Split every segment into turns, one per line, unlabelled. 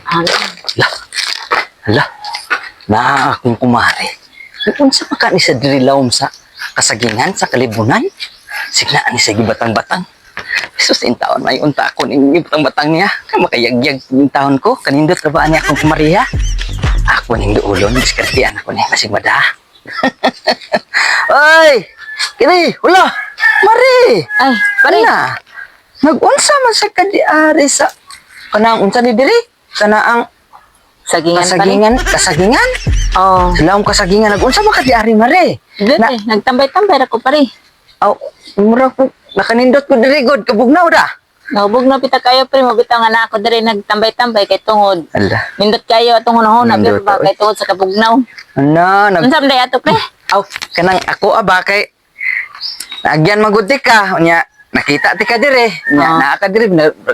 Hala, hala, na akong kumari. Unsa pa ka ni sa dirilawom sa kasagingan sa kalibunan? Signaan ni sa gibatang-batang. Sus, in taon may unta ako ni batang-batang niya. Makayagyag yung taon ko. Kanindot ka ba niya akong kumariha? Ako ning duulon, diskartian ako niya kasing mada. Ay! Kini, hula! Mari!
Ay, pare.
Na, nag-unsa man sa kadiari sa kanang unsa ni diri? Kanaang
Sagingan
kasagingan, kasagingan?
Oh.
Silawom kasagingan nag-unsa man kadiari mare?
Dito
Na,
nagtambay-tambay ako pare.
aw, mura ko nakanindot ko diri god kabugnaw da.
Nahubog na pita kayo pre, mabitaw nga na ako diri nagtambay-tambay kay tungod.
Ala.
Nindot kayo atong hunahuna
Nindot,
pero ba kay tungod sa kabugnaw.
Ano, nag
Unsa man day ato pre?
aw, kanang ako aba kay nagyan magudi ka unya nakita ti ka dire. Nya naa ka dire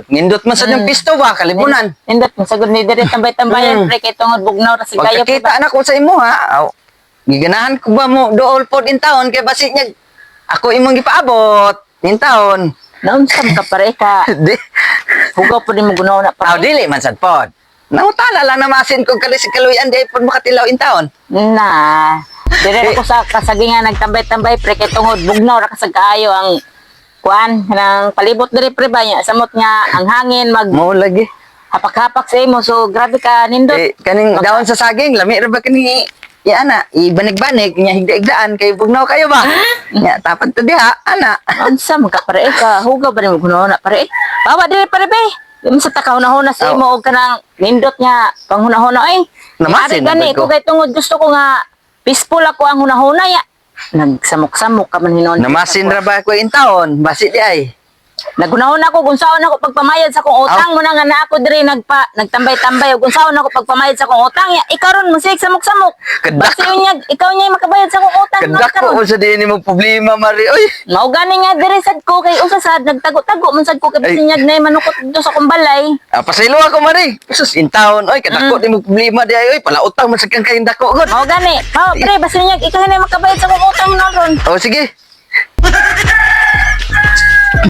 nindot man sa yung pisto ba kalibunan.
Nindot masagod ni diri tambay-tambayan pre kay tungod bugnaw ra si kayo pre.
Pagkakita na ko sa imo ha. Aw, giganahan ko ba mo dool pod in taon kay basi niya ako imong gipaabot in taon.
Naunsa man ka pare ka?
Di.
Hugaw po din mo gunaw na
Aw,
pare.
dili man sad pod. Nangutala lang na masin kong kali si kaluyan di pod makatilaw in taon.
Na. Dire ako sa kasagingan nagtambay-tambay pre kay tungod bugnaw ra kasag kaayo ang kuan nang palibot diri pre ba nya samot nga ang hangin mag
Mao lagi.
hapak-hapak sa imo so grabe ka nindot.
Kaning daon sa saging lami ra ba kini ya ana ibanig-banig nya higda-higdaan kay bugnaw kayo ba? Nya tapad to diha ana.
Unsa man ka pare ka hugaw ba nimo gunaw na pare? Bawa diri pare be. Dimo sa takahuna-huna sa imo og kanang nindot nya panghuna-huna ay.
Namasin
Ari gani
na ko.
ko kay tungod gusto ko nga peaceful ako ang hunahuna ya. Nagsamok-samok ka man hinon.
Namasin ra ba ko in taon? Basi di ay.
Nagunahon ako kung saan ako pagpamayad sa kong utang mo na nga na ako diri nagtambay-tambay ug kung saan ako pagpamayad sa kong utang ya ikaw ron mo sig samok-samok.
Kadak-
Basta yun niya, ikaw niya makabayad sa kong utang no,
Kadak ko sa di ni mo problema mari. Oy.
mao gani nga diri sad ko kay usa sad nagtago-tago man sad ko kay
Ay.
basinyag na manukot dito sa kong balay.
Pasaylo ako mari. Sus in taon oy kadako di mo problema di ay oy pala utang man sa kang kain dako god.
Mao gani. Mao pre basinyag ikaw na makabayad sa kong utang no ron.
Oh sige.